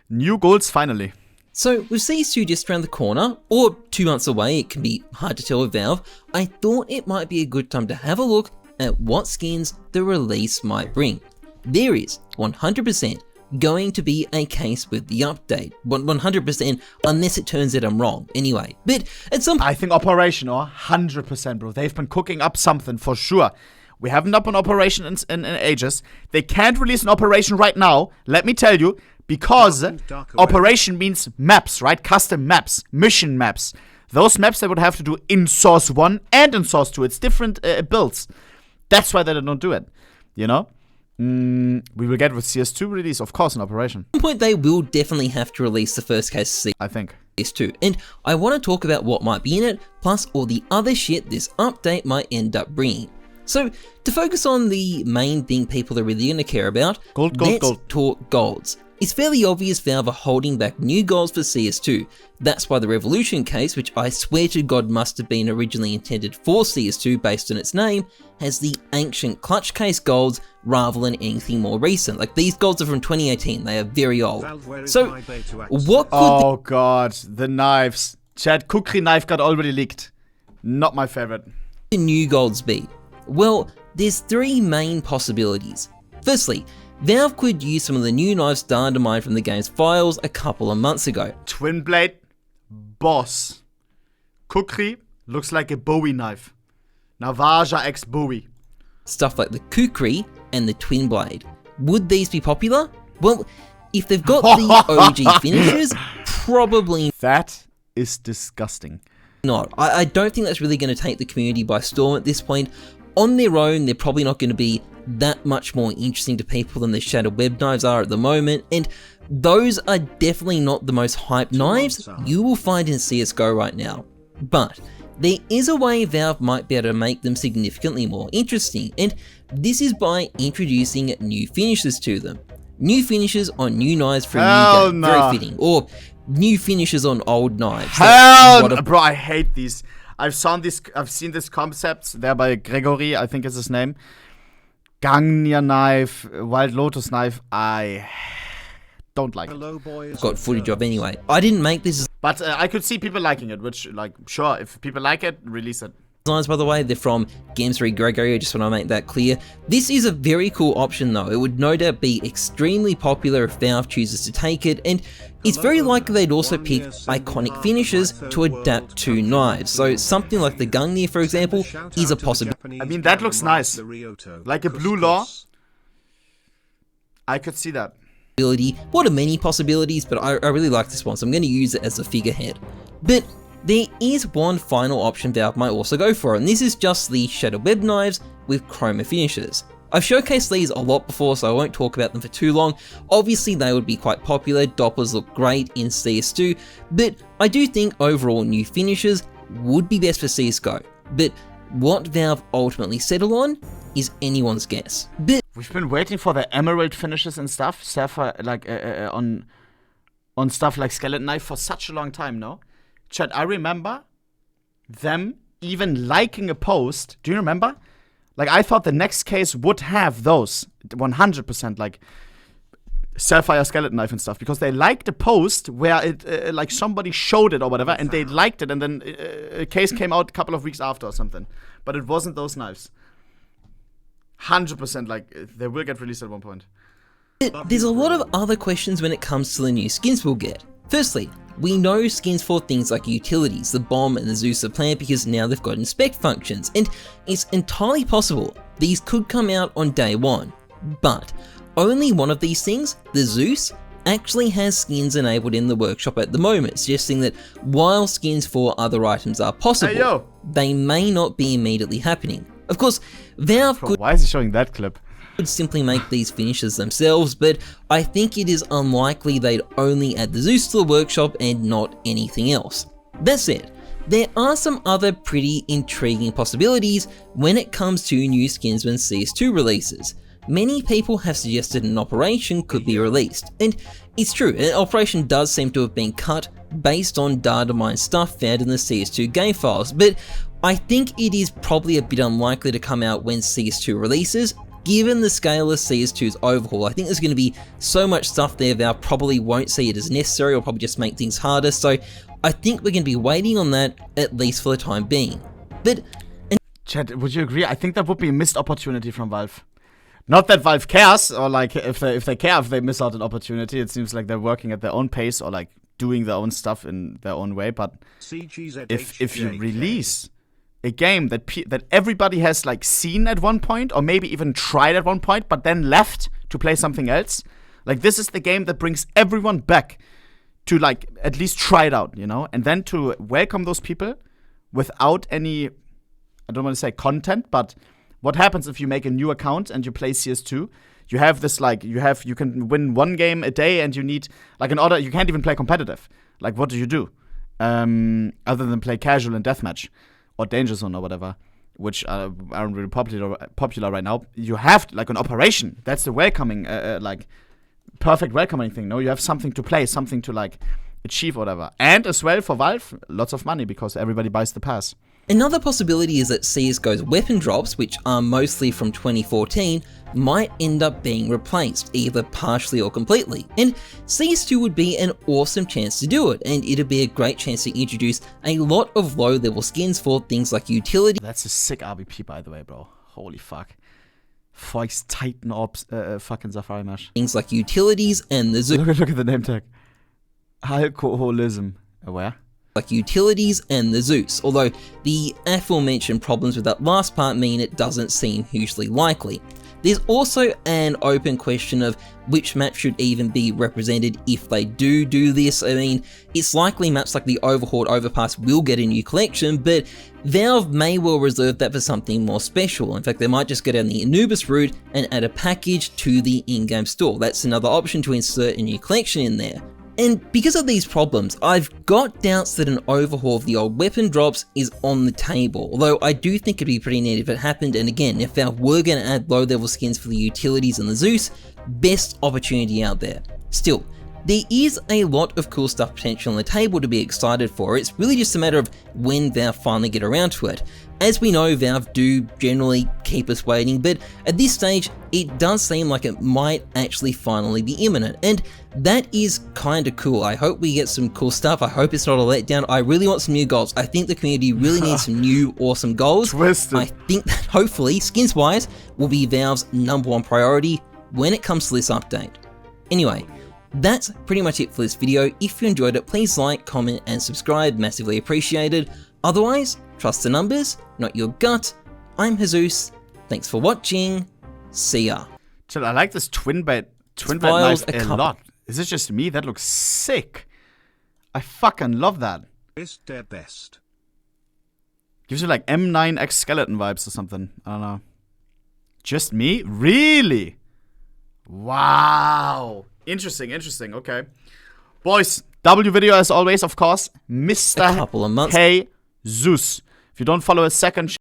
New goals finally. So with CS2 just around the corner, or 2 months away, it can be hard to tell with Valve, I thought it might be a good time to have a look at what skins the release might bring. There is 100% going to be a case with the update. 100% unless it turns out I'm wrong anyway. But at some I think Operation, or 100%, bro. They've been cooking up something for sure. We haven't done an Operation in ages. They can't release an Operation right now, let me tell you, because Operation means maps, right? Custom maps, mission maps. Those maps they would have to do in Source 1 and in Source 2. It's different builds. That's why they don't do it, you know? We will get with CS2 release, of course, an Operation. At some point they will definitely have to release the first case of I think. CS2, and I want to talk about what might be in it, plus all the other shit this update might end up bringing. So, to focus on the main thing people are really going to care about, let's talk golds. It's fairly obvious Valve are holding back new golds for CS2. That's why the Revolution case, which I swear to God must have been originally intended for CS2 based on its name, has the ancient clutch case golds rather than anything more recent. Like, these golds are from 2018, they are very old. So, what could oh god, the knives. Chad, Kukri knife got already leaked. Not my favorite. The new golds be? Well, there's 3 main possibilities. Firstly, Valve could use some of the new knives data mined from the game's files a couple of months ago. Twin blade, boss. Kukri looks like a Bowie knife. Navaja x Bowie. Stuff like the Kukri and the twin blade. Would these be popular? Well, if they've got the OG finishes, probably that is disgusting. Not. I don't think that's really going to take the community by storm at this point. On their own, they're probably not going to be that much more interesting to people than the Shadow Web knives are at the moment, and those are definitely not the most hyped knives you will find in CSGO right now. But there is a way Valve might be able to make them significantly more interesting, and this is by introducing new finishes to them. New finishes on new knives for a new game, very fitting, or new finishes on old knives. Hell no. Bro, I hate these. I've seen this concepts there by Gregory, I think is his name. Gangnia knife, Wild Lotus knife, I don't like it. I've got footage of anyway. I didn't make this. But I could see people liking it, which, like, sure, if people like it, release it. Designs, by the way, they're from Games3 Gregory, I just want to make that clear. This is a very cool option though. It would no doubt be extremely popular if Valve chooses to take it, and it's very likely they'd also pick iconic finishes to adapt to knives. So something like the Gungnir, for example, is a possibility. I mean, that looks nice. Like a blue law. I could see that. What are many possibilities, but I really like this one, so I'm going to use it as a figurehead. But there is one final option Valve might also go for, and this is just the Shadow Web knives with chroma finishes. I've showcased these a lot before, so I won't talk about them for too long. Obviously, they would be quite popular, Dopplers look great in CS2, but I do think overall new finishes would be best for CSGO. But what Valve ultimately settle on is anyone's guess. But we've been waiting for the emerald finishes and stuff, like on stuff like Skeleton Knife for such a long time now. Chad, I remember them even liking a post. Do you remember? Like, I thought the next case would have those 100%, like Sapphire Skeleton Knife and stuff, because they liked a post where it like somebody showed it or whatever, and they liked it, and then a case came out a couple of weeks after or something. But it wasn't those knives. 100%, like, they will get released at one point. There's a lot of other questions when it comes to the new skins we'll get. Firstly, we know skins for things like utilities, the bomb and the Zeus are planned because now they've got inspect functions, and it's entirely possible these could come out on day one. But only one of these things, the Zeus, actually has skins enabled in the workshop at the moment, suggesting that while skins for other items are possible, they may not be immediately happening. Of course, Valve could— why is he showing that clip? Could simply make these finishes themselves, but I think it is unlikely they'd only add the Zeus to the workshop and not anything else. That said, there are some other pretty intriguing possibilities when it comes to new skins when CS2 releases. Many people have suggested an operation could be released, and it's true, an operation does seem to have been cut based on data mine stuff found in the CS2 game files, but I think it is probably a bit unlikely to come out when CS2 releases. given the scale of CS2's overhaul, I think there's going to be so much stuff there Valve probably won't see it as necessary or probably just make things harder, so I think we're going to be waiting on that at least for the time being. But Chad, would you agree? I think that would be a missed opportunity from Valve. Not that Valve cares, or like if they care if they miss out an opportunity. It seems like they're working at their own pace or like doing their own stuff in their own way. But if you release a game that everybody has like seen at one point, or maybe even tried at one point, but then left to play something else, like this is the game that brings everyone back to like at least try it out, you know, and then to welcome those people without any, I don't want to say content, but what happens if you make a new account and you play CS2? You have this like you can win one game a day and you need like an order. You can't even play competitive. Like what do you do other than play casual and deathmatch or danger zone or whatever, which aren't really popular right now? You have like an operation. That's the welcoming like perfect welcoming thing. No, you have something to play, something to like achieve or whatever. And as well for Valve, lots of money because everybody buys the pass. Another possibility is that CSGO's weapon drops, which are mostly from 2014, might end up being replaced, either partially or completely. And CS2 would be an awesome chance to do it, and it'd be a great chance to introduce a lot of low-level skins for things like utility. That's a sick RBP, by the way, bro. Holy fuck. Foix Titan Orbs, fucking Safari Mesh. Things like utilities and the Zeus. Look at the name tag. Alcoholism. Where? Like utilities and the Zeus, although the aforementioned problems with that last part mean it doesn't seem hugely likely. There's also an open question of which maps should even be represented if they do this. I mean, it's likely maps like the Overhauled Overpass will get a new collection, but Valve may well reserve that for something more special. In fact, they might just go down the Anubis route and add a package to the in-game store. That's another option to insert a new collection in there. And because of these problems, I've got doubts that an overhaul of the old weapon drops is on the table, although I do think it'd be pretty neat if it happened, and again, if Valve were going to add low-level skins for the utilities and the Zeus, best opportunity out there. Still, there is a lot of cool stuff potential on the table to be excited for. It's really just a matter of when Valve finally get around to it. As we know, Valve do generally keep us waiting, but at this stage, it does seem like it might actually finally be imminent, and that is kinda cool. I hope we get some cool stuff. I hope it's not a letdown. I really want some new goals. I think the community really needs some new awesome goals. Twisted. I think that hopefully, skins-wise, will be Valve's #1 priority when it comes to this update. Anyway, that's pretty much it for this video. If you enjoyed it, please like, comment, and subscribe. Massively appreciated. Otherwise, trust the numbers, not your gut. I'm Heyzeus. Thanks for watching. See ya. Chill, I like this twin bed knife a lot. Is this just me? That looks sick. I fucking love that. Is their best. Gives you like M9X skeleton vibes or something. I don't know. Just me? Really? Wow. Interesting. Okay. Boys, W video as always, of course. Mr. A couple of months. Heyzeus. If you don't follow his second